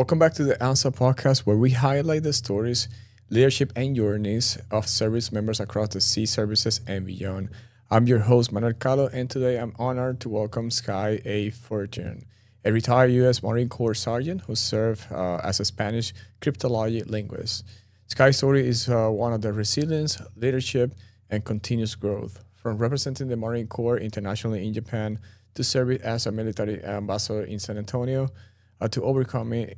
Welcome back to the ANSO Podcast, where we highlight the stories, leadership, and journeys of service members across the sea services and beyond. I'm your host, Manuel Calo, and today I'm honored to welcome Sky A. Fortune, a retired U.S. Marine Corps sergeant who served as a Spanish Cryptologic Linguist. Sky's story is one of the resilience, leadership, and continuous growth, from representing the Marine Corps internationally in Japan to serving as a military ambassador in San Antonio, to overcoming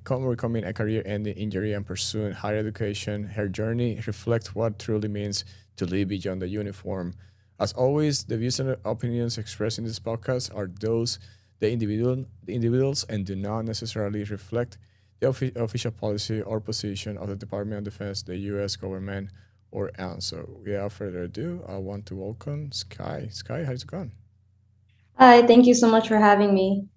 a career-ending injury and pursuing higher education. Her journey reflects what truly means to live beyond the uniform. As always, the views and opinions expressed in this podcast are those the individuals and do not necessarily reflect the official policy or position of the Department of Defense, the U.S. government, or ANSO. Without further ado, I want to welcome Sky. Sky, how's it going? Hi, thank you so much for having me.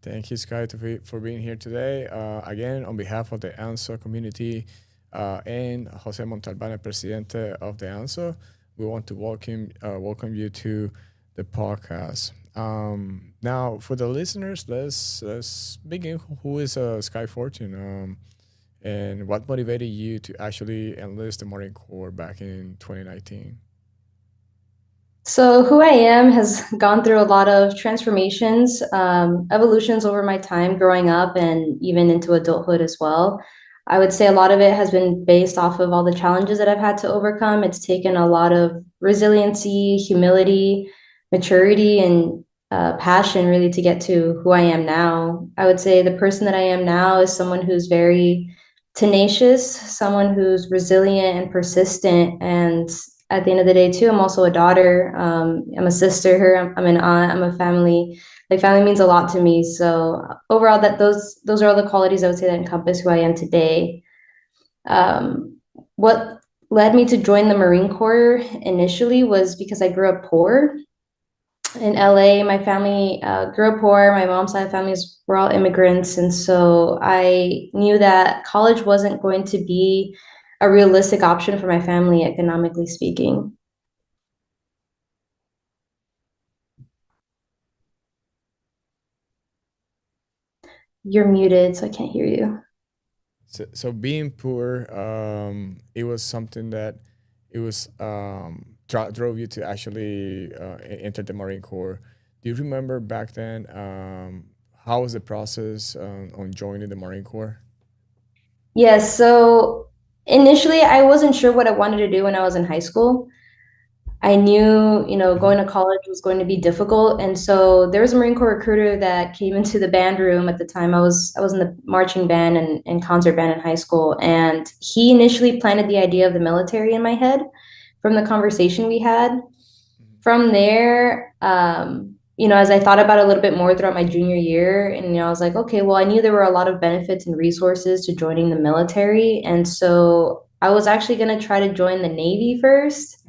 Thank you, Sky, for being here today. Again, on behalf of the ANSO community and Jose Montalbán, Presidente of the ANSO, we want to welcome you to the podcast. Now, for the listeners, let's begin. Who is Sky Fortune, and what motivated you to actually enlist the Marine Corps back in 2019? So, who I am has gone through a lot of transformations, evolutions over my time growing up and even into adulthood as well. I would say a lot of it has been based off of all the challenges that I've had to overcome. It's taken a lot of resiliency, humility, maturity, and passion really to get to who I am now. I would say the person that I am now is someone who's very tenacious, someone who's resilient and persistent. And at the end of the day, too, I'm also a daughter. I'm a sister. I'm an aunt. I'm a family. Like family means a lot to me. So overall, that those are all the qualities I would say that encompass who I am today. What led me to join the Marine Corps initially was because I grew up poor in LA. My family grew up poor. My mom's side of families were all immigrants. And so I knew that college wasn't going to be a realistic option for my family, economically speaking. You're muted, so I can't hear you. So being poor, it was something that it was drove you to actually enter the Marine Corps. Do you remember back then? How was the process on joining the Marine Corps? Yes, so initially I wasn't sure what I wanted to do when I was in high school. I knew, Hmm. going to college was going to be difficult. And so there was a Marine Corps recruiter that came into the band room at the time. I was in the marching band and concert band in high school. And he initially planted the idea of the military in my head from the conversation we had. From there, as I thought about it a little bit more throughout my junior year, and I was like, okay, well, I knew there were a lot of benefits and resources to joining the military. And so I was actually going to try to join the Navy first.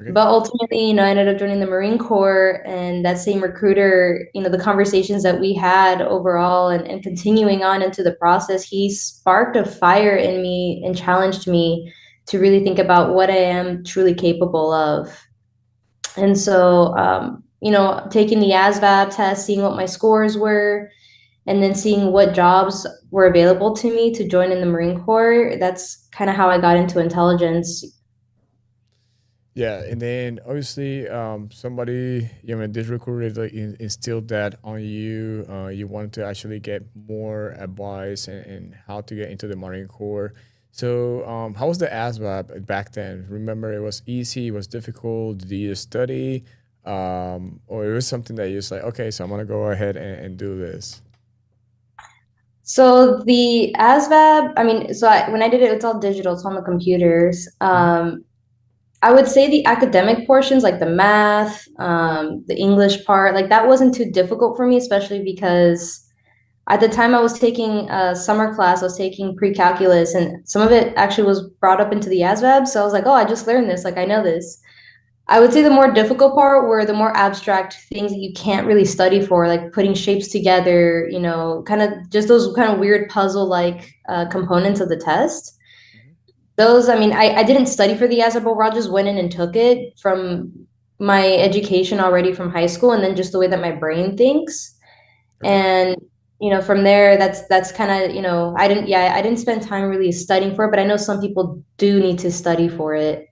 Okay. But ultimately, I ended up joining the Marine Corps, and that same recruiter, the conversations that we had overall and continuing on into the process, he sparked a fire in me and challenged me to really think about what I am truly capable of. And so, taking the ASVAB test, seeing what my scores were, and then seeing what jobs were available to me to join in the Marine Corps, that's kind of how I got into intelligence. Yeah, and then obviously, somebody, this recruiter like instilled that on you. You wanted to actually get more advice and how to get into the Marine Corps. So, how was the ASVAB back then? Remember, it was easy, it was difficult. Did you study, or it was something that you was like, okay, so I'm gonna go ahead and do this. So the ASVAB, when I did it, it's all digital, it's on the computers. Mhm. I would say the academic portions, like the math, the English part, like that wasn't too difficult for me, especially because at the time I was taking a summer class, I was taking pre-calculus, and some of it actually was brought up into the ASVAB. So I was like, oh, I just learned this, like I know this. I would say the more difficult part were the more abstract things that you can't really study for, like putting shapes together, kind of just those kind of weird puzzle-like components of the test. Mhm. Those, I didn't study for the ASVAB overall, just went in and took it from my education already from high school, and then just the way that my brain thinks. Okay. And, from there, that's kind of, I didn't spend time really studying for it, but I know some people do need to study for it.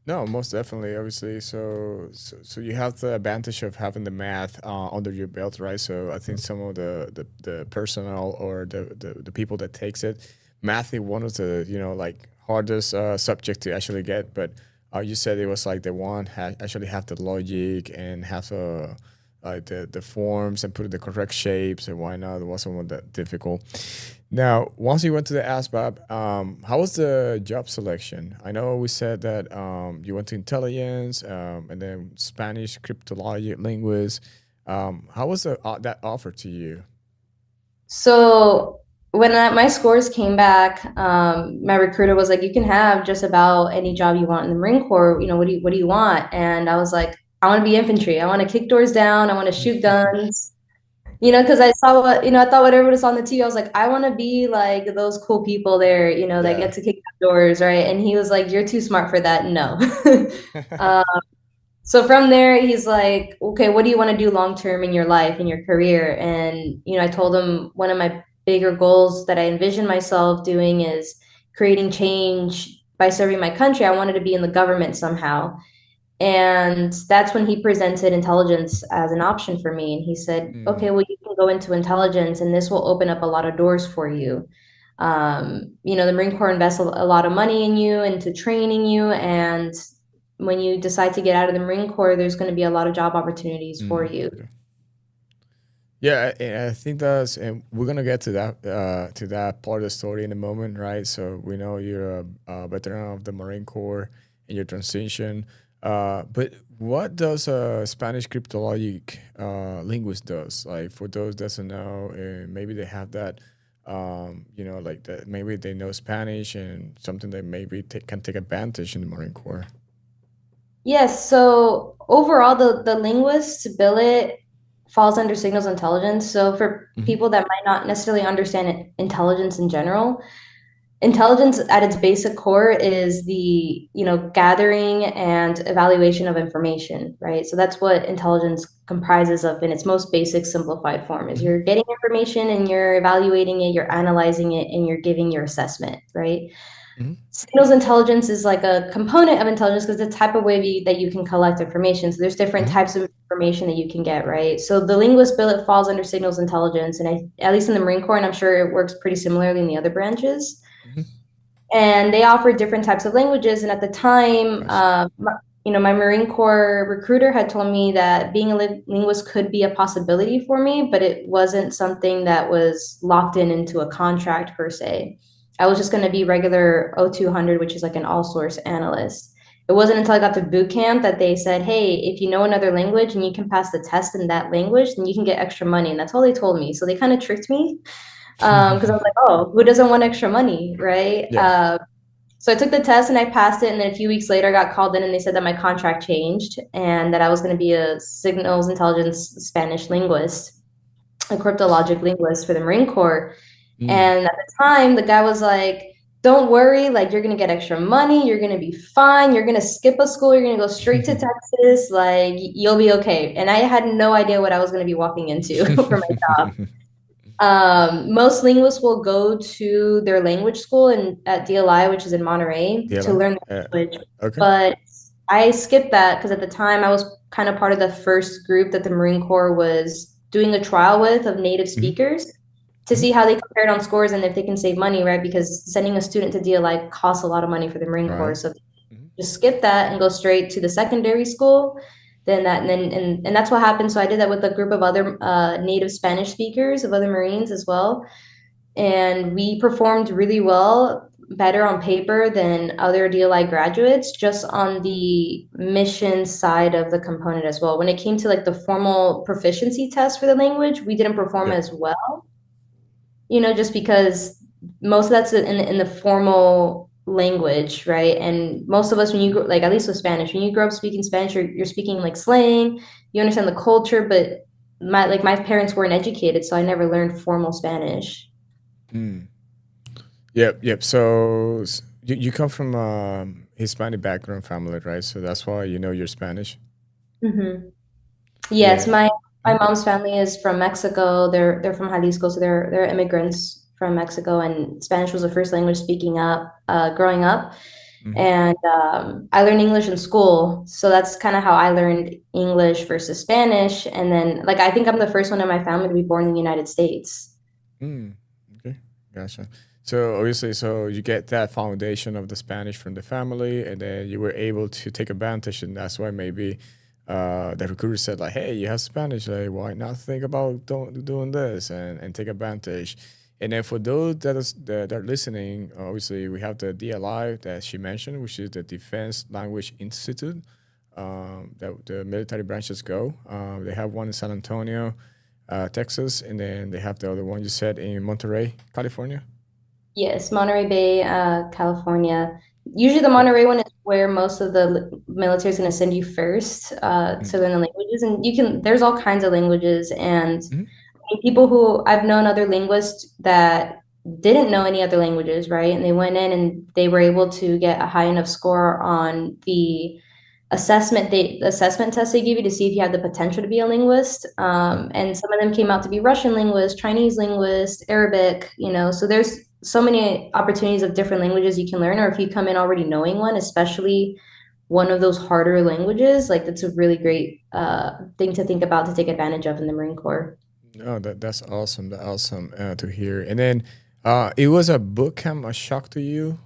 No, most definitely, obviously. So you have the advantage of having the math under your belt, right? So I think some of the personnel or the people that takes it, math is one of the like hardest subject to actually get. But you said it was like the one actually have the logic and have like the forms and put in the correct shapes and why not? It wasn't that difficult. Now, once you went to the ASVAB, how was the job selection? I know we said that you went to intelligence and then Spanish Cryptologic Linguist. How was that offer to you? So when my scores came back, my recruiter was like, "You can have just about any job you want in the Marine Corps. What do you want?" And I was like, "I want to be infantry. I want to kick doors down. I want to shoot guns." Because I saw I thought what everybody saw on the TV. I was like, I want to be like those cool people there, that Yeah. get to kick doors, right? And he was like, "You're too smart for that. No." uh, so from there, he's like, "Okay, what do you want to do long term in your life, in your career?" And I told him one of my bigger goals that I envisioned myself doing is creating change by serving my country. I wanted to be in the government somehow. And that's when he presented intelligence as an option for me. And he said, "Okay, Mm, well, you can go into intelligence, and this will open up a lot of doors for you. The Marine Corps invests a lot of money in you, into training you. And when you decide to get out of the Marine Corps, there's going to be a lot of job opportunities for you." okay. Yeah, I think that's, and we're gonna get to that part of the story in a moment, right? So we know you're a veteran of the Marine Corps and your transition. But what does a Spanish cryptologic linguist does? Like for those that doesn't know, maybe they have that, like that. Maybe they know Spanish and something that maybe can take advantage in the Marine Corps. Yes, so overall, the linguist billet falls under signals intelligence. So for Hmm. people that might not necessarily understand intelligence in general, intelligence at its basic core is the, gathering and evaluation of information, right? So that's what intelligence comprises of in its most basic simplified form is Hmm. you're getting information and you're evaluating it, you're analyzing it, and you're giving your assessment, right? Hmm. Signals intelligence is like a component of intelligence because the type of way that you can collect information. So there's different Hmm. types of information that you can get, right? So the linguist billet falls under signals intelligence, and at least in the Marine Corps, and I'm sure it works pretty similarly in the other branches. Hmm. And they offer different types of languages. And at the time, I see. my Marine Corps recruiter had told me that being a linguist could be a possibility for me, but it wasn't something that was locked into a contract per se. I was just going to be regular O200, which is like an all source analyst. It wasn't until I got to boot camp that they said, "Hey, if you know another language and you can pass the test in that language, then you can get extra money." And that's all they told me. So they kind of tricked me because I was like, "Oh, who doesn't want extra money, right?" Yeah. So I took the test and I passed it. And then a few weeks later, I got called in and they said that my contract changed and that I was going to be a signals intelligence Spanish linguist, a cryptologic linguist for the Marine Corps. Mm. And at the time, the guy was like, "Don't worry, like you're going to get extra money. You're going to be fine. You're going to skip a school. You're going to go straight to Texas. Like you'll be okay." And I had no idea what I was going to be walking into for my job. Most linguists will go to their language school at DLI, which is in Monterey, to DLI. learn the language. Okay. But I skipped that because at the time I was kind of part of the first group that the Marine Corps was doing a trial with of native Hmm. speakers to Hmm. see how they compared on scores and if they can save money, right? Because sending a student to DLI costs a lot of money for the Marine Corps. Right. So Hmm. just skip that and go straight to the secondary school, then that and that's what happened. So I did that with a group of other native Spanish speakers of other Marines as well, and we performed really well, better on paper than other DLI graduates, just on the mission side of the component as well. When it came to like the formal proficiency test for the language, we didn't perform Yeah. as well, just because most of that's in the formal language, right? And most of us, when you grow, like at least with Spanish, when you grow up speaking Spanish, you're speaking like slang, you understand the culture, but my parents weren't educated, so I never learned formal Spanish. Mm. Yep. Yep. So you come from Hispanic background family, right? So that's why you know you're Spanish. Hmm. Yes, Yeah. My mom's family is from Mexico. They're from Jalisco, so they're immigrants from Mexico, and Spanish was the first language speaking up growing up. Mm-hmm. And I learned English in school, so that's kind of how I learned English versus Spanish. And then, like, I think I'm the first one in my family to be born in the United States. Mm, okay, gotcha. So obviously, so you get that foundation of the Spanish from the family, and then you were able to take advantage, and that's why maybe the recruiter said like, "Hey, you have Spanish, like why not think about doing this and take advantage." And then for those that are listening, obviously we have the DLI that she mentioned, which is the Defense Language Institute that the military branches go. They have one in San Antonio, Texas, and then they have the other one you said in Monterey, California. Yes, Monterey Bay, California. Usually the Yeah. Monterey one is where most of the military is going to send you first Mm-hmm. to learn the languages. And there's all kinds of languages. And Mm-hmm. people who I've known other linguists that didn't know any other languages, right? And they went in and they were able to get a high enough score on the assessment test they give you to see if you have the potential to be a linguist. And some of them came out to be Russian linguists, Chinese linguists, Arabic, so there's so many opportunities of different languages you can learn, or if you come in already knowing one, especially one of those harder languages, like that's a really great thing to think about to take advantage of in the Marine Corps. Oh, that's awesome. That's awesome to hear. And then it was a boot camp a shock to you?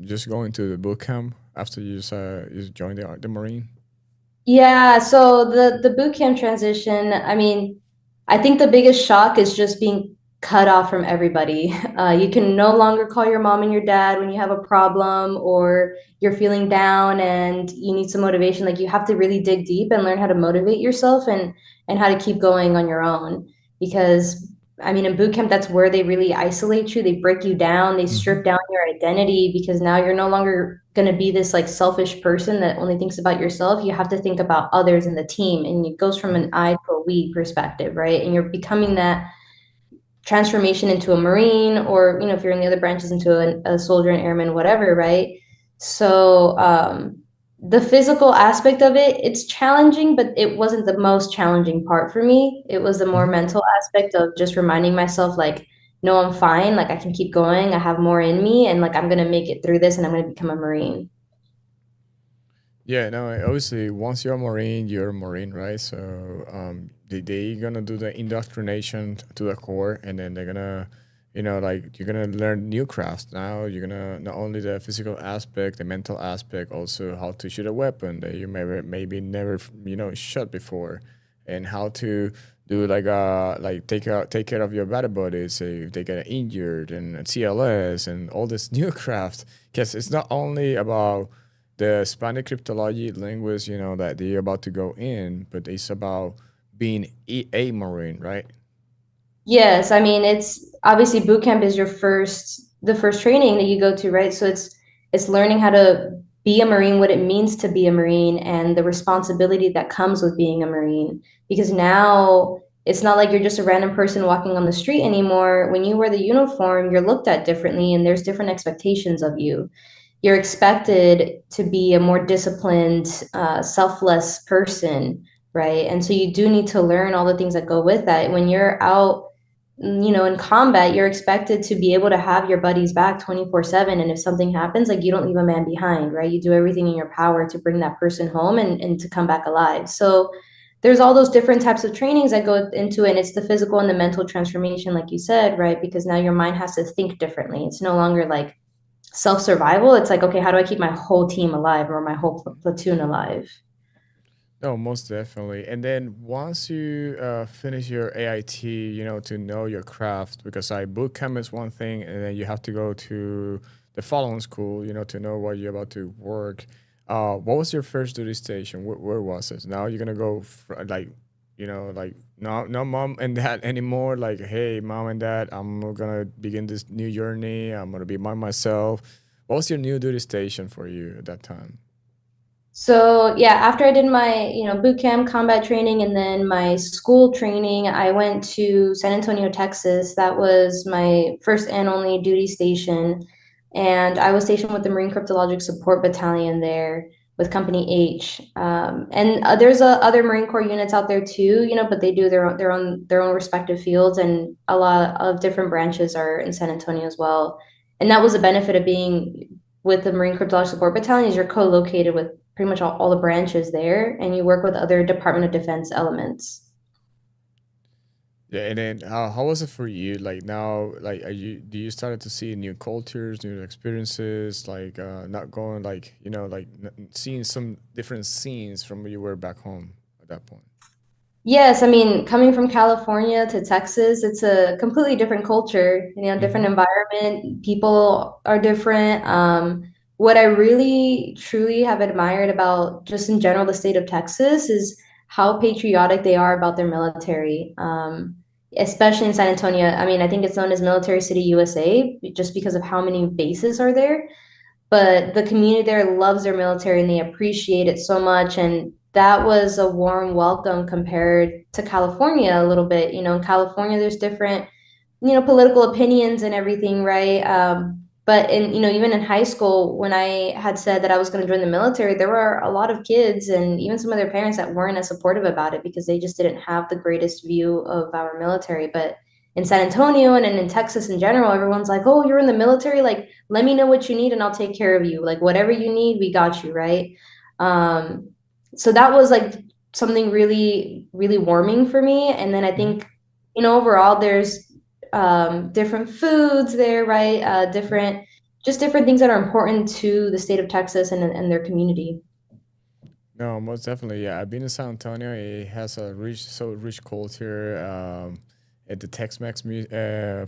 Just going to the boot camp after you joined the Marine. Yeah, so the boot camp transition, I mean, I think the biggest shock is just being cut off from everybody. You can no longer call your mom and your dad when you have a problem or you're feeling down and you need some motivation. Like you have to really dig deep and learn how to motivate yourself and how to keep going on your own. Because I mean, in boot camp, that's where they really isolate you. They break you down. They Mm-hmm. strip down your identity because now you're no longer going to be this like selfish person that only thinks about yourself. You have to think about others in the team. And it goes from an I to a we perspective, right? And you're becoming that transformation into a Marine or, if you're in the other branches into a soldier, an airman, whatever, right? So, the physical aspect of it, it's challenging, but it wasn't the most challenging part for me. It was the more Mm-hmm. mental aspect of just reminding myself, like, no, I'm fine. Like, I can keep going. I have more in me, and like, I'm going to make it through this and I'm going to become a Marine. Yeah, no, obviously, once you're a Marine, right? So they gonna do the indoctrination to the core, and then they're gonna, like you're gonna learn new crafts. Now you're gonna not only the physical aspect, the mental aspect, also how to shoot a weapon that you maybe never shot before, and how to do like take care of your battle buddies if they get injured, and CLS and all this new craft. Because it's not only about the Spanish cryptology linguist, that they're about to go in, but it's about being a Marine, right? Yes, I mean it's obviously boot camp is the first training that you go to, right? So it's learning how to be a Marine, what it means to be a Marine, and the responsibility that comes with being a Marine. Because now it's not like you're just a random person walking on the street anymore. When you wear the uniform, you're looked at differently, and there's different expectations of you. You're expected to be a more disciplined, selfless person, right? And so you do need to learn all the things that go with that. When you're out in combat, you're expected to be able to have your buddies back 24/7. And if something happens, like you don't leave a man behind, right? You do everything in your power to bring that person home and to come back alive. So there's all those different types of trainings that go into it. And it's the physical and the mental transformation, like you said, right? Because now your mind has to think differently. It's no longer like self-survival. It's like, okay, how do I keep my whole team alive or my whole platoon alive? No, most definitely. And then once you finish your AIT, to know your craft, because I boot camp is one thing, and then you have to go to the following school, to know what you're about to work. What was your first duty station? Where was it? Now you're gonna go like no mom and dad anymore. Like, hey, mom and dad, I'm gonna begin this new journey. I'm gonna be by myself. What was your new duty station for you at that time? So yeah, after I did my, boot camp combat training and then my school training, I went to San Antonio, Texas. That was my first and only duty station. And I was stationed with the Marine Cryptologic Support Battalion there, with Company H. And there's other Marine Corps units out there too, but they do their own respective fields, and a lot of different branches are in San Antonio as well. And that was a benefit of being with the Marine Cryptologic Support Battalion, is you're co-located with pretty much all the branches there, and you work with other Department of Defense elements. Yeah, and then how was it for you? Like now, like do you started to see new cultures, new experiences, like not going like like seeing some different scenes from where you were back home at that point? Yes, I mean, coming from California to Texas, it's a completely different culture, different Mm-hmm. environment. People are different. What I really truly have admired about just in general the state of Texas is how patriotic they are about their military, especially in San Antonio. I mean, I think it's known as Military City, USA, just because of how many bases are there. But the community there loves their military and they appreciate it so much. And that was a warm welcome compared to California a little bit. In California, there's different, political opinions and everything, right? But even in high school, when I had said that I was going to join the military, there were a lot of kids and even some of their parents that weren't as supportive about it because they just didn't have the greatest view of our military. But in San Antonio and in Texas in general, everyone's like, "Oh, you're in the military? Like, let me know what you need and I'll take care of you. Like, whatever you need, we got you, right?" Um, so that was like something really, really warming for me. And then I Mm-hmm. think, overall, there's different foods there, right? Different things that are important to the state of Texas and their community. No, most definitely. Yeah, I've been in San Antonio. It has a rich culture. And the Tex-Mex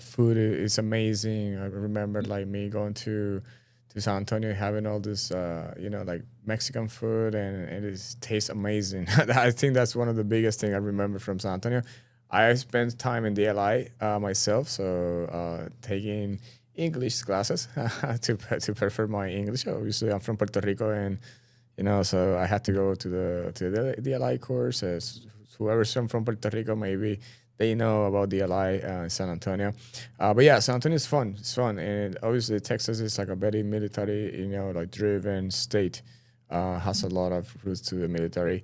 food is amazing. I remember like me going to San Antonio, having all this, like Mexican food, and it tastes amazing. I think that's one of the biggest thing I remember from San Antonio. I spent time in DLI myself, so taking English classes to perfect my English. Obviously, I'm from Puerto Rico, and so I had to go to the DLI course. As whoever's from Puerto Rico, maybe they know about DLI in San Antonio. But yeah, San Antonio is fun. It's fun, and obviously Texas is like a very military, like driven state. Has a lot of roots to the military.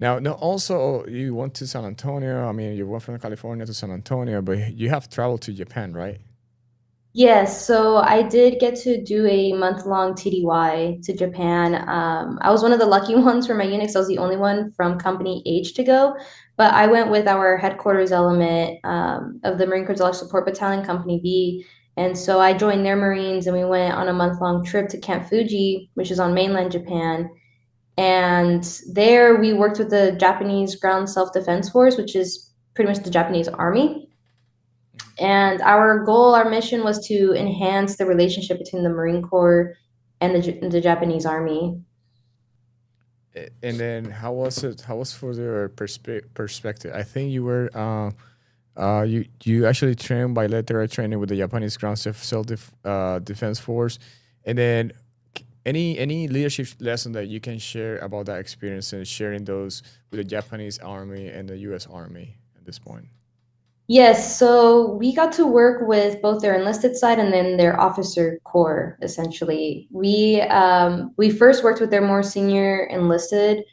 Now, no, also you went to San Antonio. I mean, you went from California to San Antonio, but you have traveled to Japan, right? Yes, so I did get to do a month-long TDY to Japan. I was one of the lucky ones for my unit 'cause I was the only one from Company H to go, but I went with our headquarters element of the Marine Cryptologic Support Battalion, Company B. And so I joined their Marines and we went on a month-long trip to Camp Fuji, which is on mainland Japan. And there we worked with the Japanese Ground Self-Defense Force, which is pretty much the Japanese Army. And our goal, our mission was to enhance the relationship between the Marine Corps and the Japanese Army. And then how was it? How was for your perspective? I think you were you actually trained bilateral training with the Japanese ground defense force, and then any leadership lesson that you can share about that experience and sharing those with the Japanese Army and the U.S. Army at this point. Yes, so we got to work with both their enlisted side and then their officer corps, essentially. We first worked with their more senior enlisted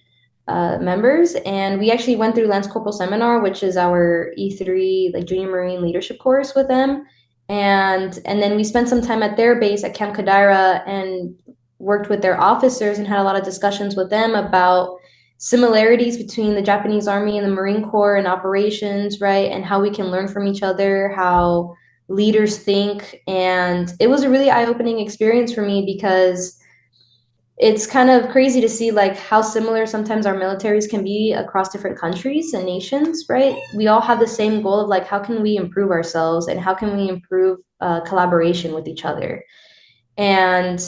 members, and we actually went through Lance Corporal Seminar, which is our E3 like junior Marine leadership course with them. And then we spent some time at their base at Camp Kadaira and worked with their officers and had a lot of discussions with them about similarities between the Japanese Army and the Marine Corps and operations, right? And how we can learn from each other, how leaders think. And it was a really eye-opening experience for me because it's kind of crazy to see like how similar sometimes our militaries can be across different countries and nations, right? We all have the same goal of like how can we improve ourselves and how can we improve collaboration with each other. And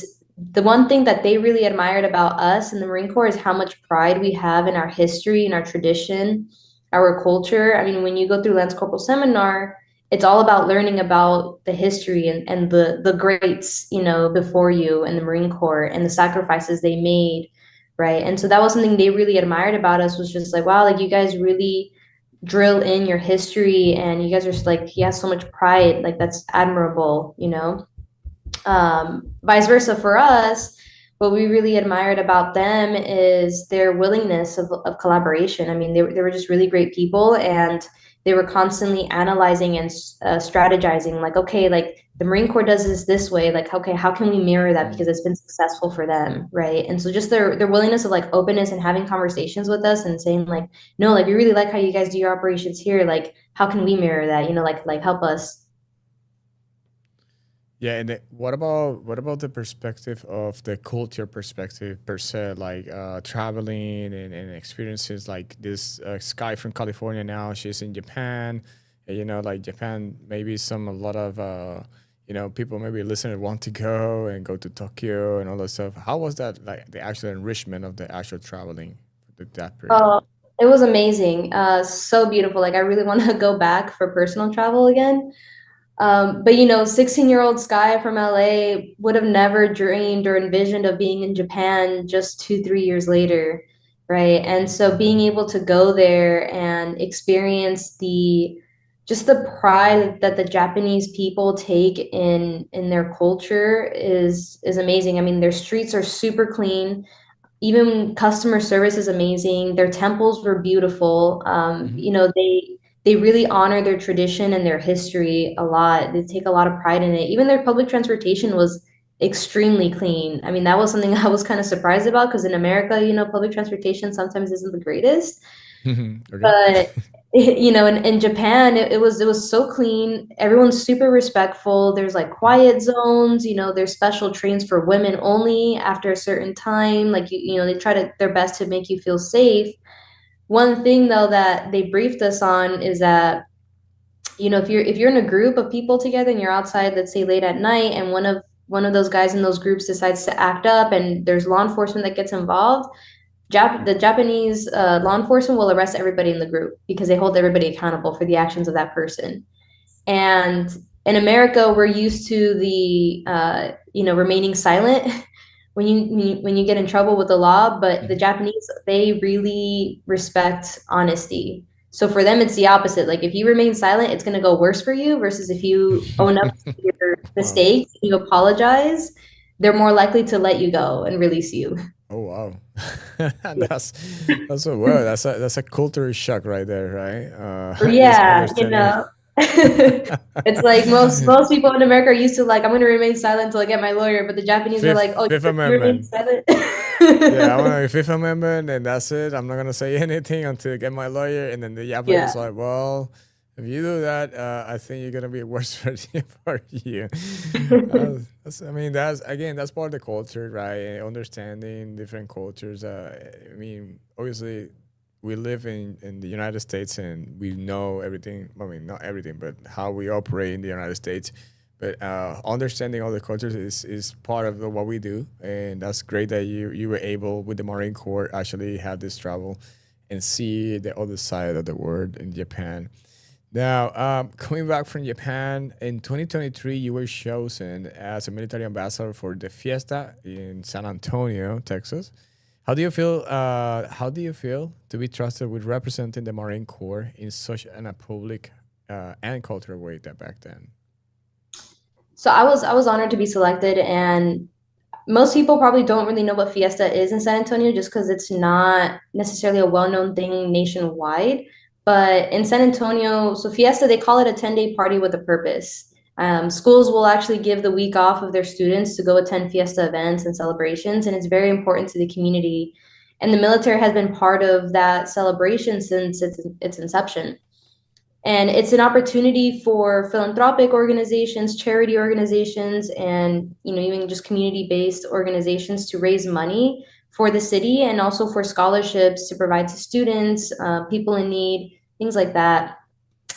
the one thing that they really admired about us in the Marine Corps is how much pride we have in our history and our tradition, our culture. I mean, when you go through Lance Corporal Seminar, it's all about learning about the history and the greats, before you in the Marine Corps and the sacrifices they made, right? And so that was something they really admired about us was just like, wow, like you guys really drill in your history and you guys are just like, he has so much pride, like that's admirable. Vice versa for us, what we really admired about them is their willingness of collaboration. I mean, they were just really great people, and they were constantly analyzing and strategizing, like, okay, like the Marine Corps does this way, like, okay, how can we mirror that because it's been successful for them, right? And so just their willingness of like openness and having conversations with us and saying like, no, like we really like how you guys do your operations here, like how can we mirror that, like help us. Yeah, and what about the perspective of the culture perspective per se, like traveling and experiences like this Sky from California now, she's in Japan, like Japan, maybe a lot of people maybe listeners want to go and go to Tokyo and all that stuff. How was that like the actual enrichment of the actual traveling that period? Oh, it was amazing. So beautiful. Like I really want to go back for personal travel again. But 16-year-old Sky from LA would have never dreamed or envisioned of being in Japan just 2, 3 years later, right? And so being able to go there and experience the pride that the Japanese people take in their culture is amazing. I mean, their streets are super clean. Even customer service is amazing. Their temples were beautiful. Hmm. They really honor their tradition and their history a lot. They take a lot of pride in it. Even their public transportation was extremely clean. I mean, that was something I was kind of surprised about because in America, public transportation sometimes isn't the greatest. Okay. But in Japan, it was so clean. Everyone's super respectful. There's like quiet zones. There's special trains for women only after a certain time. Like they try their best to make you feel safe. One thing though that they briefed us on is that if you're in a group of people together and you're outside, let's say late at night, and one of those guys in those groups decides to act up, and there's law enforcement that gets involved, the Japanese law enforcement will arrest everybody in the group because they hold everybody accountable for the actions of that person. And in America, we're used to the remaining silent when you get in trouble with the law. But the Mhm. Japanese, they really respect honesty. So for them, it's the opposite. Like if you remain silent, it's going to go worse for you. Versus if you own up to your Wow. mistakes, you apologize, they're more likely to let you go and release you. Oh wow, Yeah. that's so well. That's a cultural shock right there, right? Just Yeah, understanding. it's like most people in America are used to like I'm going to remain silent until I get my lawyer, but the Japanese are like, oh, Fifth you remain Amendment. silent. Yeah, I want to Fifth Amendment, and that's it. I'm not gonna say anything until I get my lawyer. And then the Yeah. Japanese like, well, if you do that, I think you're gonna be worse for for you. I mean, that's again, that's part of the culture, right? Understanding different cultures. I mean, obviously, we live in the United States, and we know everything. I mean, not everything, but how we operate in the United States. But understanding all the cultures is part of what we do, and that's great that you were able with the Marine Corps actually have this travel and see the other side of the world in Japan. Now, coming back from Japan in 2023, you were chosen as a military ambassador for the Fiesta in San Antonio, Texas. How do you feel? How do you feel to be trusted with representing the Marine Corps in such a public and cultural way that back then? So I was honored to be selected, and most people probably don't really know what Fiesta is in San Antonio just because it's not necessarily a well-known thing nationwide. But in San Antonio, so Fiesta, they call it a 10-day party with a purpose. Schools will actually give the week off of their students to go attend Fiesta events and celebrations, and it's very important to the community. And the military has been part of that celebration since its inception. And it's an opportunity for philanthropic organizations, charity organizations, and even just community-based organizations to raise money for the city and also for scholarships to provide to students, people in need, things like that.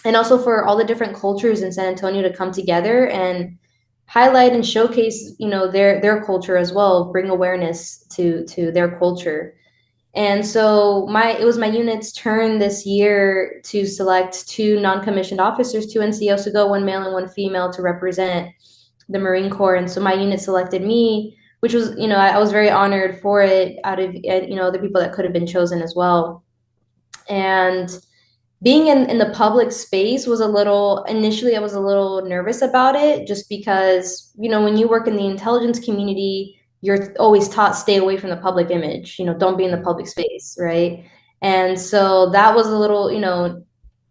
And also for all the different cultures in San Antonio to come together and highlight and showcase, their culture as well, bring awareness to their culture. And so it was my unit's turn this year to select two non-commissioned officers, two NCOs to go, one male and one female to represent the Marine Corps. And so my unit selected me, which was, I was very honored for it out of, other people that could have been chosen as well. And being in the public space was initially I was a little nervous about it just because, when you work in the intelligence community, you're always taught stay away from the public image, don't be in the Mm. public space, right? And so that was a little,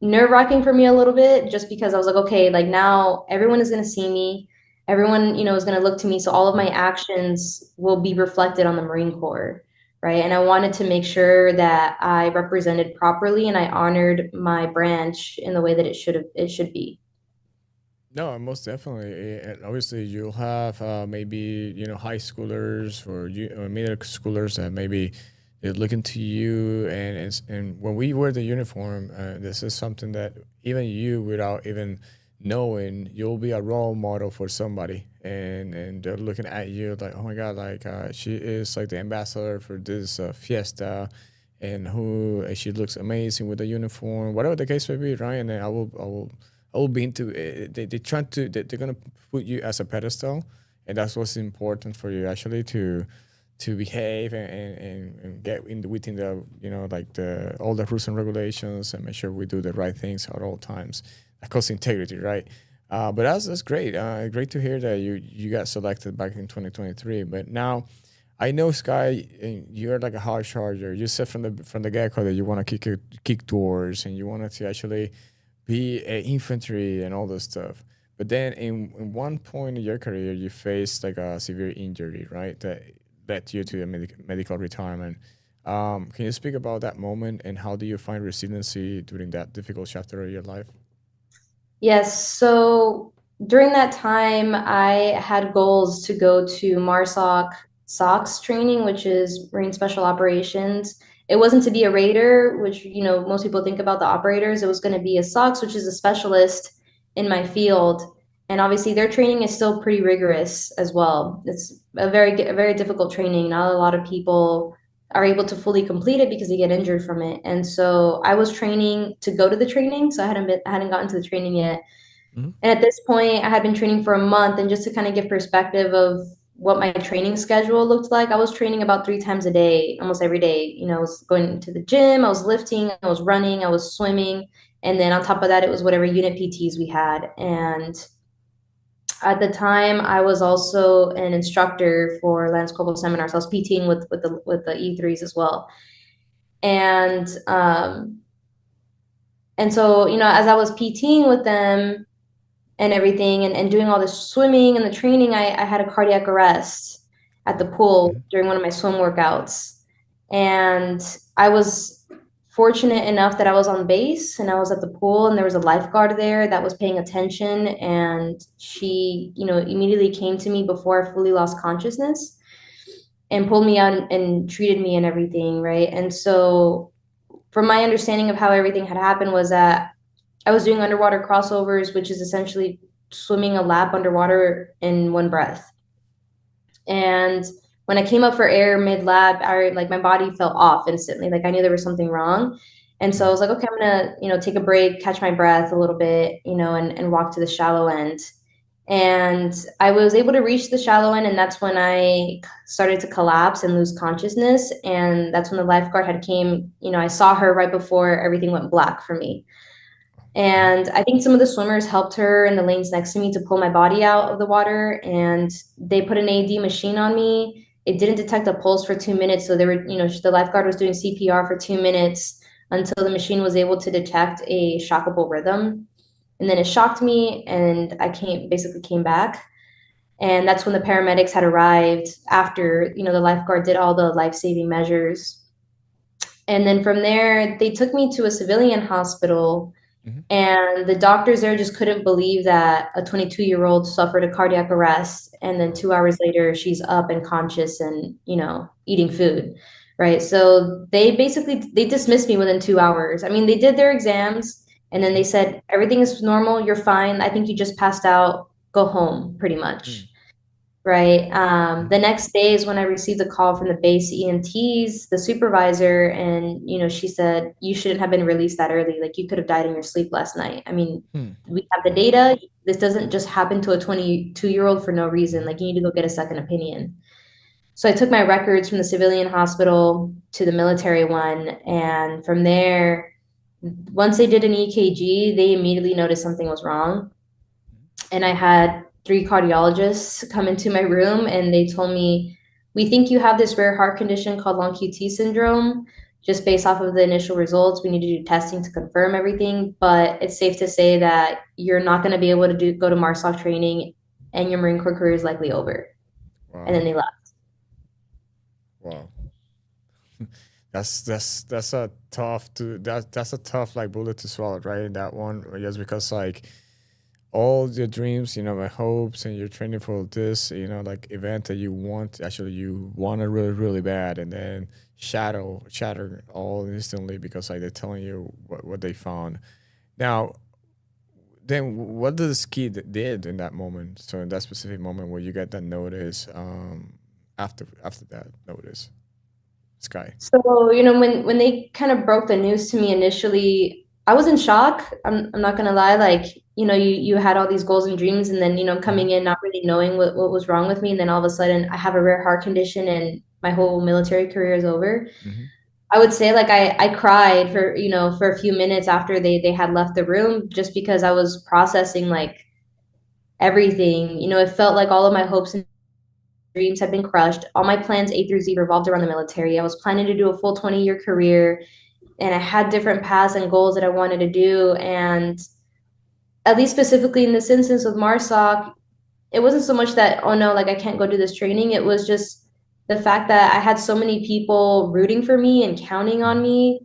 nerve-wracking for me a little bit, just because I was like, okay, like now everyone is going to see me. Everyone, is going to look to me. So all of my Mm. actions will be reflected on the Marine Corps, right? And I wanted to make sure that I represented properly and I honored my branch in the way that it should be. No, most definitely. And obviously, you'll have maybe high schoolers or middle schoolers that maybe they're looking to you, and when we wear the uniform, this is something that even you, without even knowing, you'll be a role model for somebody, and they're looking at you like, oh my God, like she is like the ambassador for this Fiesta, and she looks amazing with the uniform, whatever the case may be, right? And then I will be into it. They're gonna put you as a pedestal, and that's what's important for you actually to behave and get within the like the all the rules and regulations and make sure we do the right things at all times. That calls integrity, right? But that's great. Great to hear that you got selected back in 2023. But now, I know Sky, you're like a hard charger. You said from the get go that you want to kick doors and you wanted to actually be a infantry and all this stuff. But then in one point in your career, you faced like a severe injury, right? That led you to a medical retirement. Can you speak about that moment and how do you find resiliency during that difficult chapter of your life? Yes. So during that time, I had goals to go to MARSOC SOX training, which is Marine Special Operations. It wasn't to be a raider, which, most people think about the operators. It was going to be a SOX, which is a specialist in my field. And obviously, their training is still pretty rigorous as well. It's a very difficult training. Not a lot of people are able to fully complete it because they get injured from it. And so I was training to go to the training, so I hadn't gotten to the training yet. Mm-hmm. And at this point, I had been training for a month, and just to kind of give perspective of what my training schedule looked like, I was training about 3 times a day, almost every day. I was going to the gym, I was lifting, I was running, I was swimming, and then on top of that, it was whatever unit PTs we had. And at the time, I was also an instructor for Lance Corporal seminars. I was PTing with the E3s as well. And so, as I was PTing with them and everything and doing all the swimming and the training, I had a cardiac arrest at the pool Mm-hmm. during one of my swim workouts. And I was fortunate enough that I was on base and I was at the pool and there was a lifeguard there that was paying attention. And she, immediately came to me before I fully lost consciousness and pulled me out and treated me and everything, right? And so from my understanding of how everything had happened was that I was doing underwater crossovers, which is essentially swimming a lap underwater in one breath. And when I came up for air mid lap, my body felt off instantly. Like I knew there was something wrong. And so I was like, okay, I'm gonna, take a break, catch my breath a little bit, and walk to the shallow end. And I was able to reach the shallow end, and that's when I started to collapse and lose consciousness. And that's when the lifeguard had came. I saw her right before everything went black for me. And I think some of the swimmers helped her in the lanes next to me to pull my body out of the water. And they put an AED machine on me. It didn't detect a pulse for 2 minutes. So they were, the lifeguard was doing CPR for 2 minutes until the machine was able to detect a shockable rhythm. And then it shocked me and I basically came back. And that's when the paramedics had arrived after, the lifeguard did all the life-saving measures. And then from there, they took me to a civilian hospital. Mm-hmm. And the doctors there just couldn't believe that a 22-year-old suffered a cardiac arrest. And then 2 hours later, she's up and conscious and, eating food. Right. So they dismissed me within 2 hours. I mean, they did their exams and then they said, everything is normal. You're fine. I think you just passed out. Go home, pretty much. Right. The next day is when I received a call from the base EMTs, the supervisor, and she said you shouldn't have been released that early. Like you could have died in your sleep last night. I mean, we have the data. This doesn't just happen to a 22-year-old for no reason. Like you need to go get a second opinion. So I took my records from the civilian hospital to the military one, and from there, once they did an EKG, they immediately noticed something was wrong, and I had 3 cardiologists come into my room and they told me, we think you have this rare heart condition called long QT syndrome. Just based off of the initial results, we need to do testing to confirm everything. But it's safe to say that you're not going to be able to go to MARSOC training, and your Marine Corps career is likely over. Wow. And then they left. Wow. That's a that's a tough like bullet to swallow, right? That one, just because like all your dreams, my hopes, and you're training for this, like event that you want, actually you want it really, really bad, and then shatter all instantly because like they're telling you what they found. Now, then what did the ski did in that moment? So in that specific moment where you get that notice, after that notice, Sky. So, when they kind of broke the news to me initially, I was in shock. I'm not gonna lie. Like, you had all these goals and dreams, and then, coming in, not really knowing what was wrong with me. And then all of a sudden I have a rare heart condition and my whole military career is over. Mm-hmm. I would say like I cried for a few minutes after they had left the room, just because I was processing like everything. It felt like all of my hopes and dreams had been crushed. All my plans A through Z revolved around the military. I was planning to do a full 20-year career, and I had different paths and goals that I wanted to do. And at least specifically in this instance with MARSOC, it wasn't so much that, oh no, like I can't go do this training. It was just the fact that I had so many people rooting for me and counting on me,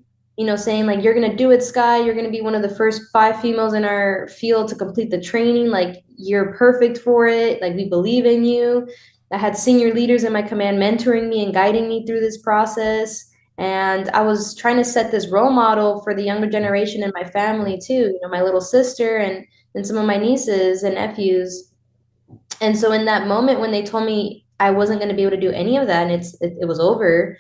saying like, you're going to do it, Sky. You're going to be one of the first 5 females in our field to complete the training. Like, you're perfect for it. Like, we believe in you. I had senior leaders in my command mentoring me and guiding me through this process. And I was trying to set this role model for the younger generation in my family too, my little sister and some of my nieces and nephews. And so in that moment when they told me I wasn't going to be able to do any of that and it was over,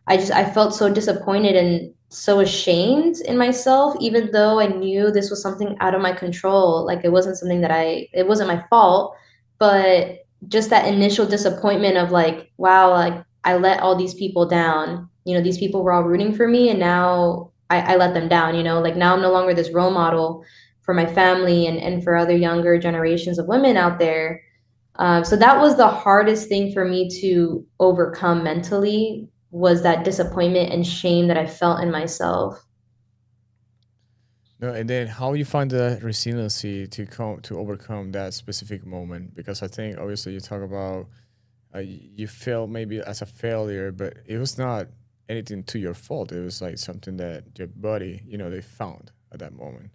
I felt so disappointed and so ashamed in myself, even though I knew this was something out of my control. Like, it wasn't something it wasn't my fault, but just that initial disappointment of like, wow, like I let all these people down. These people were all rooting for me, and now I let them down. Like, now I'm no longer this role model for my family and for other younger generations of women out there. So that was the hardest thing for me to overcome mentally, was that disappointment and shame that I felt in myself. No, and then how you find the resiliency to overcome that specific moment? Because I think obviously you talk about you felt maybe as a failure, but it was not anything to your fault. It was like something that your body, they found at that moment.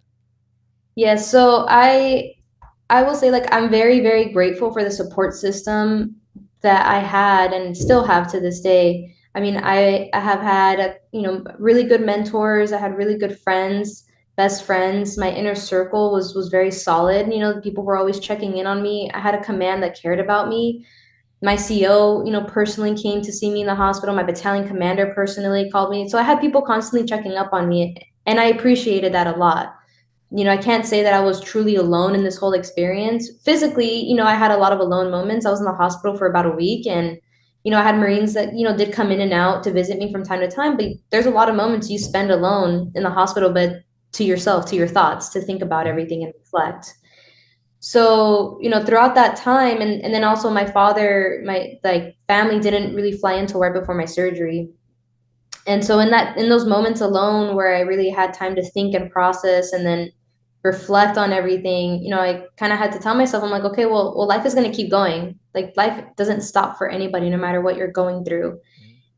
Yeah, so I will say like I'm very, very grateful for the support system that I had and still have to this day. I mean, I have had, really good mentors. I had really good friends, best friends. My inner circle was very solid. People were always checking in on me. I had a command that cared about me. My CO, personally came to see me in the hospital. My battalion commander personally called me. So I had people constantly checking up on me, and I appreciated that a lot. I can't say that I was truly alone in this whole experience. Physically, I had a lot of alone moments. I was in the hospital for about a week, and, I had Marines that, did come in and out to visit me from time to time, but there's a lot of moments you spend alone in the hospital, but to yourself, to your thoughts, to think about everything and reflect. So, throughout that time, and then also my father, my like family didn't really fly into right before my surgery. And so in those moments alone where I really had time to think and process and then reflect on everything, I kind of had to tell myself, I'm like, okay, well, life is going to keep going. Like, life doesn't stop for anybody, no matter what you're going through.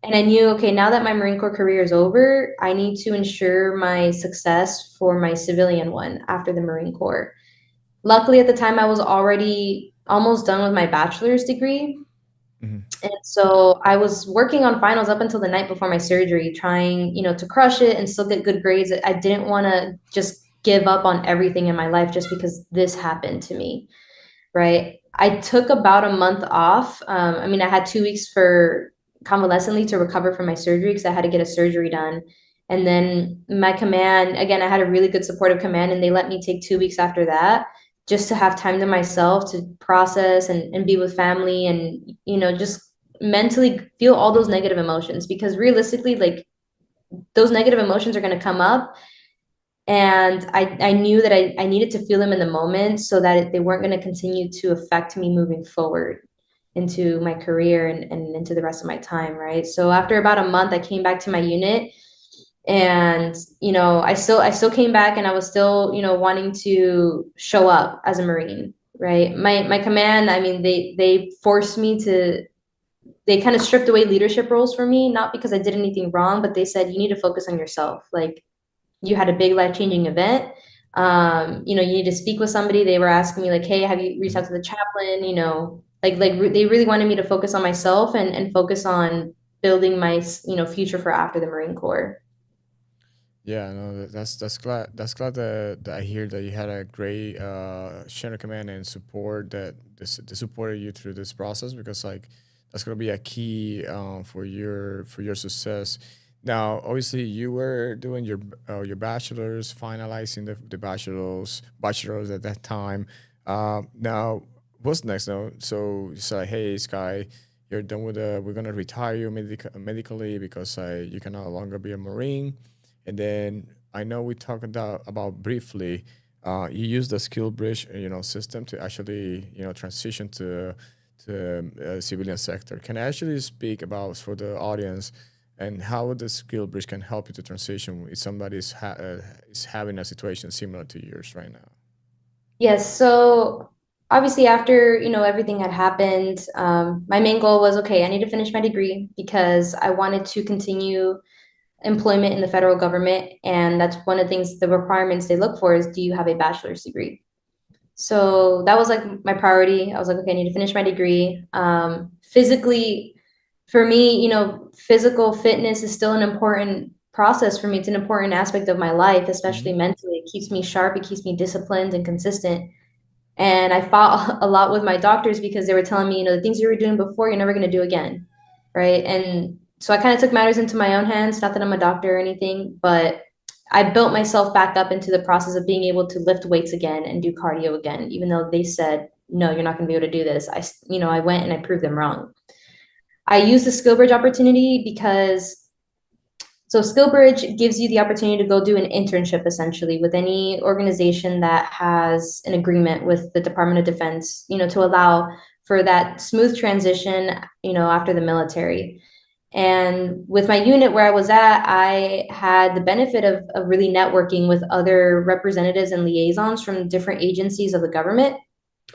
And I knew, okay, now that my Marine Corps career is over, I need to ensure my success for my civilian one after the Marine Corps. Luckily, at the time, I was already almost done with my bachelor's degree. Mm-hmm. And so I was working on finals up until the night before my surgery, trying, to crush it and still get good grades. I didn't want to just give up on everything in my life just because this happened to me, right? I took about a month off. I mean, I had 2 weeks for convalescently to recover from my surgery because I had to get a surgery done. And then my command, again, I had a really good supportive command, and they let me take 2 weeks after that just to have time to myself to process and be with family and, just mentally feel all those negative emotions, because realistically, like, those negative emotions are going to come up. And I knew that I needed to feel them in the moment so that they weren't going to continue to affect me moving forward. into my career and into the rest of my time, right? So after about a month, I came back to my unit, and I still came back, and I was still wanting to show up as a Marine, right? My command, I mean, they forced me to, they kind of stripped away leadership roles for me, not because I did anything wrong, but they said you need to focus on yourself. Like, you had a big life-changing event. You need to speak with somebody. They were asking me like, hey, have you reached out to the chaplain? They really wanted me to focus on myself and focus on building my future for after the Marine Corps. Yeah, no, that's glad that I hear that you had a great chain of command and support that supported you through this process, because like that's gonna be a key for your success. Now, obviously, you were doing your bachelor's, finalizing the bachelor's at that time. Now, what's next? Now, so you say, hey, Sky, you're done with we're gonna retire you medically because you can no longer be a Marine. And then I know we talked about briefly. You use the skill bridge, system to actually, transition to civilian sector. Can I actually speak about for the audience and how the skill bridge can help you to transition if somebody is having a situation similar to yours right now? Yes. So obviously, after everything had happened, my main goal was, okay, I need to finish my degree because I wanted to continue employment in the federal government, and that's one of the things, the requirements they look for is, do you have a bachelor's degree? So that was like my priority. I was like, okay, I need to finish my degree. Physically, for me, physical fitness is still an important process for me. It's an important aspect of my life, especially Hmm. mentally. It keeps me sharp, it keeps me disciplined and consistent. And I fought a lot with my doctors because they were telling me, the things you were doing before, you're never going to do again. Right. And so I kind of took matters into my own hands. Not that I'm a doctor or anything, but I built myself back up into the process of being able to lift weights again and do cardio again, even though they said, no, you're not going to be able to do this. I went and I proved them wrong. I used the skill bridge opportunity because so SkillBridge gives you the opportunity to go do an internship essentially with any organization that has an agreement with the Department of Defense, to allow for that smooth transition, after the military. And with my unit where I was at, I had the benefit of really networking with other representatives and liaisons from different agencies of the government.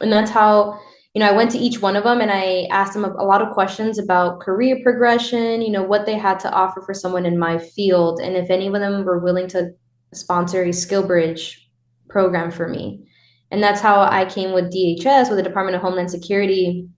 And that's how, I went to each one of them and I asked them a lot of questions about career progression, what they had to offer for someone in my field, and if any of them were willing to sponsor a skill bridge program for me. And that's how I came with DHS, with the Department of Homeland Security.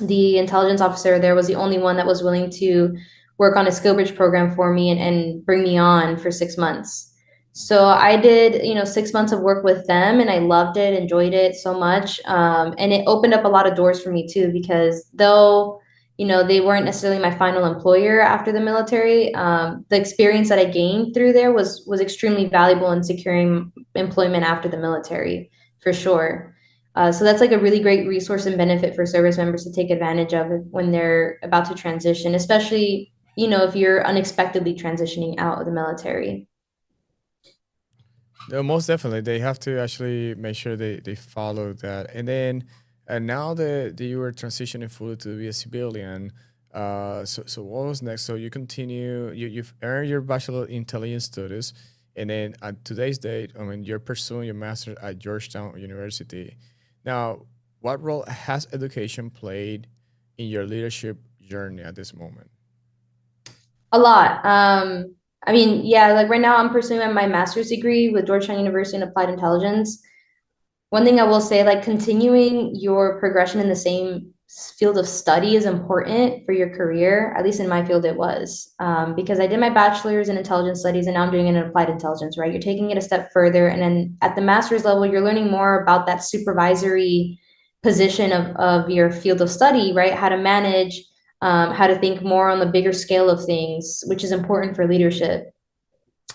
The intelligence officer there was the only one that was willing to work on a skill bridge program for me and bring me on for 6 months. So I did, 6 months of work with them, and I loved it, enjoyed it so much. And it opened up a lot of doors for me too, because though, they weren't necessarily my final employer after the military, the experience that I gained through there was extremely valuable in securing employment after the military, for sure. So that's like a really great resource and benefit for service members to take advantage of when they're about to transition, especially, if you're unexpectedly transitioning out of the military. No, most definitely, they have to actually make sure they follow that. And then, now that you were transitioning fully to be a civilian, so what was next? So you continue, you've earned your Bachelor of Intelligence Studies, and then at today's date, I mean, you're pursuing your master at Georgetown University. Now, what role has education played in your leadership journey at this moment? A lot. I mean, yeah, like right now I'm pursuing my master's degree with Georgetown University in Applied Intelligence. One thing I will say, like continuing your progression in the same field of study is important for your career. At least in my field, it was, because I did my bachelor's in intelligence studies and now I'm doing it in applied intelligence, right? You're taking it a step further. And then at the master's level, you're learning more about that supervisory position of your field of study, right? How to manage, how to think more on the bigger scale of things, which is important for leadership.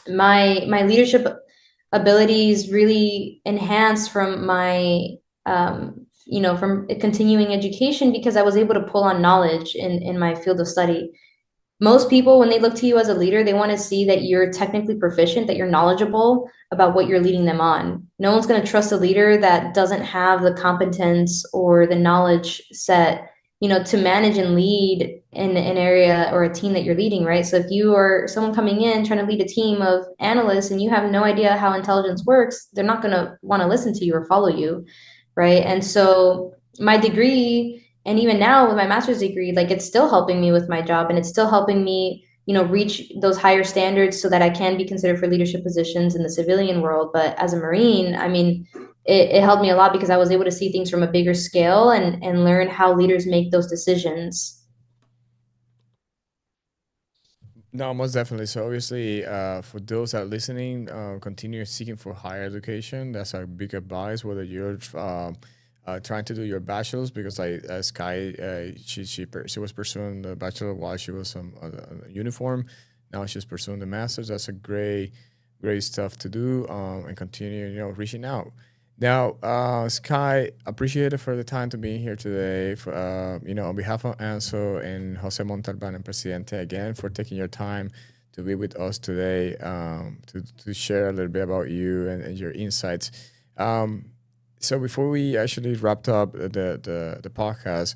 My leadership abilities really enhanced from my from continuing education because I was able to pull on knowledge in my field of study. Most people, when they look to you as a leader, they want to see that you're technically proficient, that you're knowledgeable about what you're leading them on. No one's going to trust a leader that doesn't have the competence or the knowledge set to manage and lead in an area or a team that you're leading, right? So if you are someone coming in trying to lead a team of analysts and you have no idea how intelligence works, they're not going to want to listen to you or follow you, right? And so my degree, and even now with my master's degree, like it's still helping me with my job, and it's still helping me reach those higher standards so that I can be considered for leadership positions in the civilian world. But as a Marine, I mean, it helped me a lot because I was able to see things from a bigger scale and learn how leaders make those decisions. No, most definitely. So obviously, for those that are listening, continue seeking for higher education. That's a big advice. Whether you're trying to do your bachelor's, because Sky, she was pursuing the bachelor while she was on a uniform. Now she's pursuing the master's. That's a great stuff to do, and continue, reaching out. Now, Sky, appreciate it for the time to be here today. For on behalf of ANSO and Jose Montalban and Presidente, again, for taking your time to be with us today, to share a little bit about you and your insights. So before we actually wrapped up the podcast,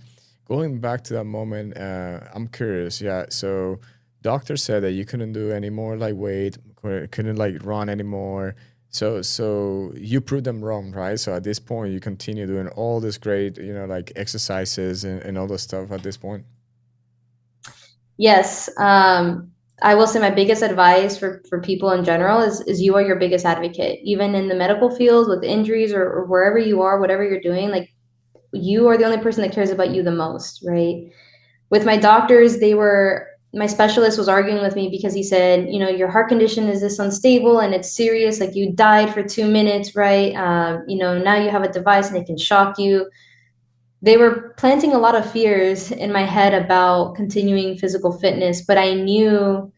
going back to that moment, I'm curious. Yeah, so doctor said that you couldn't do any more like weight, couldn't like run anymore. So you proved them wrong, right? So at this point, you continue doing all this great, like exercises and all this stuff at this point. Yes. I will say my biggest advice for people in general is you are your biggest advocate, even in the medical field with injuries or wherever you are, whatever you're doing, like you are the only person that cares about you the most, right? With my doctors, my specialist was arguing with me because he said, your heart condition is this unstable and it's serious. Like you died for 2 minutes, right? Now you have a device and it can shock you. They were planting a lot of fears in my head about continuing physical fitness, but I knew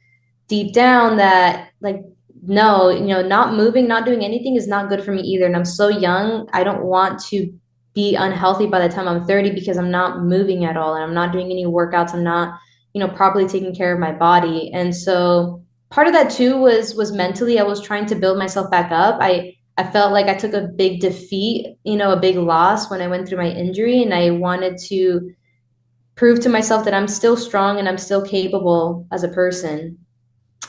deep down that like no, not moving, not doing anything is not good for me either. And I'm so young. I don't want to be unhealthy by the time I'm 30 because I'm not moving at all and I'm not doing any workouts. I'm not, properly taking care of my body. And so part of that too was mentally I was trying to build myself back up. I felt like I took a big defeat, a big loss when I went through my injury, and I wanted to prove to myself that I'm still strong and I'm still capable as a person.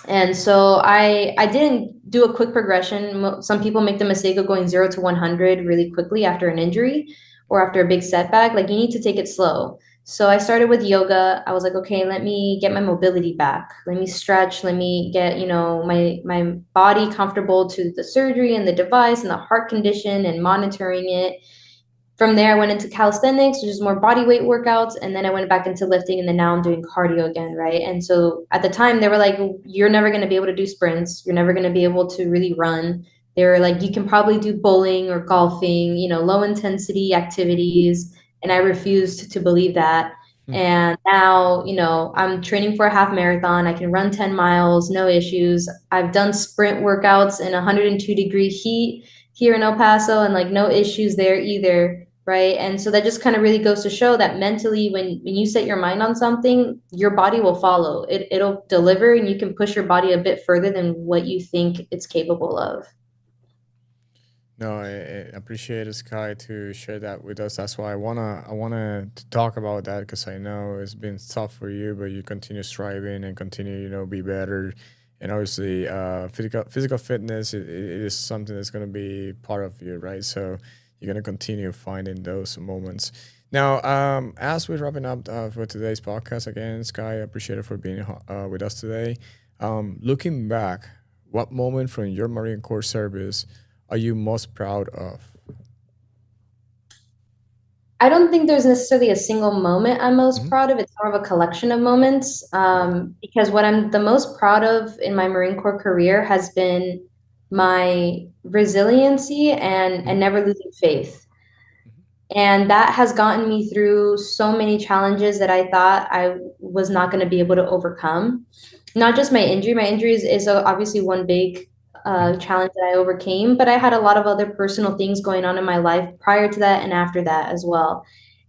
And so I didn't do a quick progression. Some people make the mistake of going 0 to 100 really quickly after an injury or after a big setback. Like you need to take it slow. So I started with yoga. I was like, okay, let me get my mobility back. Let me stretch. Let me get, my body comfortable to the surgery and the device and the heart condition and monitoring it. From there, I went into calisthenics, which is more body weight workouts. And then I went back into lifting. And then now I'm doing cardio again, right? And so at the time, they were like, you're never going to be able to do sprints. You're never going to be able to really run. They were like, you can probably do bowling or golfing, low intensity activities. And I refused to believe that. And now, I'm training for a half marathon. I can run 10 miles, no issues. I've done sprint workouts in 102-degree heat here in El Paso and like no issues there either. Right. And so that just kind of really goes to show that mentally, when you set your mind on something, your body will follow. It'll deliver, and you can push your body a bit further than what you think it's capable of. No, I appreciate it, Sky, to share that with us. That's why I wanna to talk about that, because I know it's been tough for you, but you continue striving and continue, be better. And obviously, physical fitness, it is something that's gonna be part of you, right? So you're gonna continue finding those moments. Now, as we're wrapping up for today's podcast, again, Sky, I appreciate it for being with us today. Looking back, what moment from your Marine Corps service are you most proud of? I don't think there's necessarily a single moment I'm most Mhm. proud of. It's more of a collection of moments. Okay. Because what I'm the most proud of in my Marine Corps career has been my resiliency and Mhm. never losing faith. Mhm. And that has gotten me through so many challenges that I thought I was not going to be able to overcome. Not just my injury. My injury is obviously one big Mhm. challenge that I overcame, but I had a lot of other personal things going on in my life prior to that and after that as well.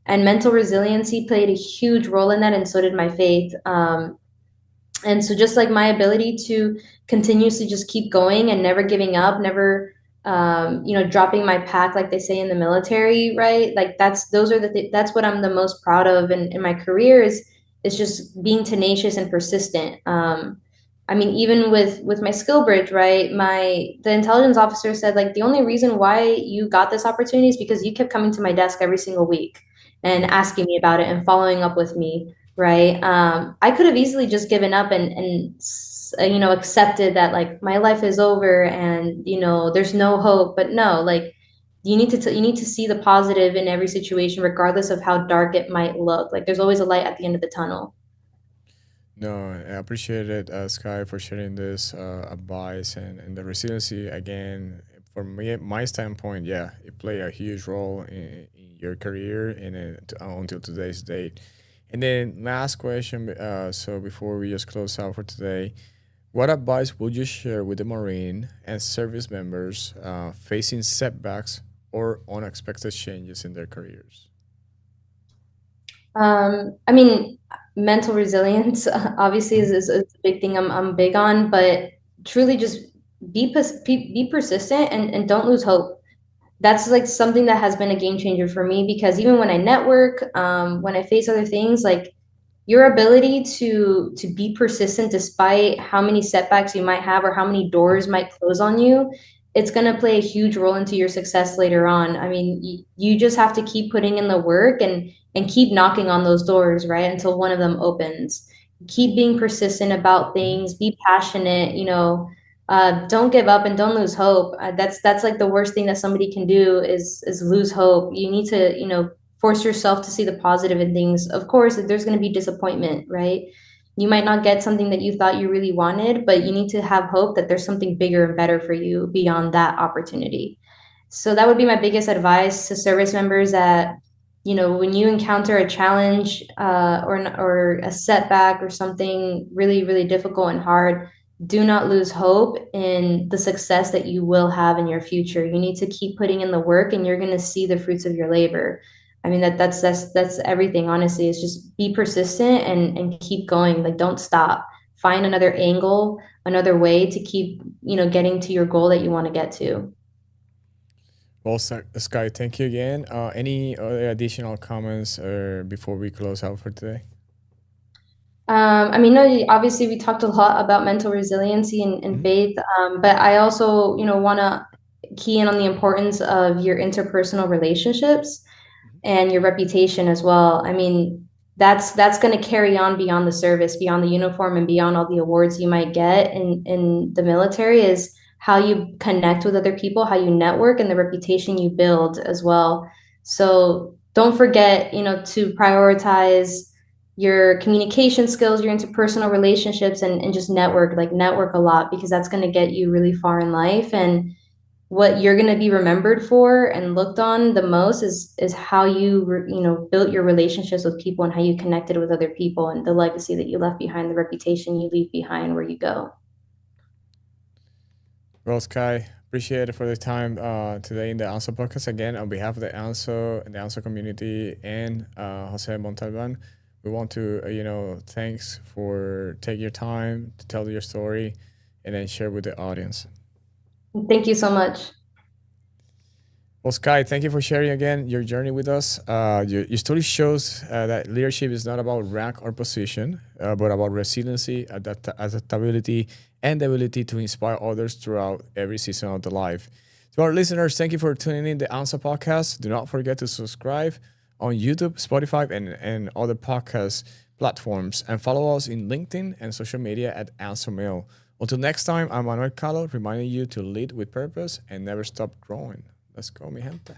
And mental resiliency played a huge role in that, and so did my faith. And so just like my ability to continuously just keep going and never giving up, never dropping my pack, like they say in the military, right? Like that's what I'm the most proud of in my career is just being tenacious and persistent. I mean, even with my skill bridge, right? The intelligence officer said like the only reason why you got this opportunity is because you kept coming to my desk every single week and asking me about it and following up with me, right? I could have easily just given up and accepted that like my life is over and there's no hope. But no, like you need to see the positive in every situation, regardless of how dark it might look. Like there's always a light at the end of the tunnel. No, I appreciate it, Sky, for sharing this advice and the resiliency. Again, from me, my standpoint, yeah, it played a huge role in your career and until today's date. And then last question, so before we just close out for today, what advice would you share with the Marine and service members facing setbacks or unexpected changes in their careers? I mean, mental resilience obviously Mhm. is a big thing I'm big on, but truly just be persistent and don't lose hope. That's like something that has been a game changer for me because even when I network, when I face other things, like your ability to be persistent despite how many setbacks you might have or how many doors might close on you, it's going to play a huge role into your success later on. I mean, you just have to keep putting in the work and keep knocking on those doors, right, until one of them opens. Keep being persistent about Mhm. things, be passionate, don't give up and don't lose hope. That's like the worst thing that somebody can do is lose hope. You need to, force yourself to see the positive in things. Of course, there's going to be disappointment, right? You might not get something that you thought you really wanted, but you need to have hope that there's something bigger and better for you beyond that opportunity. So that would be my biggest advice to service members that, when you encounter a challenge or a setback or something really, really difficult and hard, do not lose hope in the success that you will have in your future. You need to keep putting in the work and you're going to see the fruits of your labor. I mean that's everything, honestly. It's just be persistent and keep going. Like don't stop. Find another angle, another way to keep, getting to your goal that you want to get to. Well, Sky, thank you again. Any other additional comments before we close out for today? I mean, no, obviously we talked a lot about mental resiliency and Mhm. faith, but I also, want to key in on the importance of your interpersonal relationships Mhm. and your reputation as well. I mean, that's going to carry on beyond the service, beyond the uniform, and beyond all the awards you might get in the military is how you connect with other people, how you network, and the reputation you build as well. So don't forget, to prioritize your communication skills, your interpersonal relationships, and just network a lot because that's going to get you really far in life. And what you're going to be remembered for and looked on the most is how built your relationships with people and how you connected with other people and the legacy that you left behind, the reputation you leave behind where you go. Well, Sky, appreciate it for the time today in the ANSO podcast. Again, on behalf of the ANSO and the ANSO community and Jose Montalban, we want to, thanks for taking your time to tell your story and then share with the audience. Thank you so much. Well, Sky, thank you for sharing again your journey with us. Your story shows that leadership is not about rank or position, but about resiliency, adaptability, and the ability to inspire others throughout every season of the life. To our listeners, thank you for tuning in the ANSA podcast. Do not forget to subscribe on YouTube, Spotify, and other podcast platforms, and follow us in LinkedIn and social media at ANSA Mail. Until next time, I'm Manuel Calo, reminding you to lead with purpose and never stop growing. Let's go, mi gente.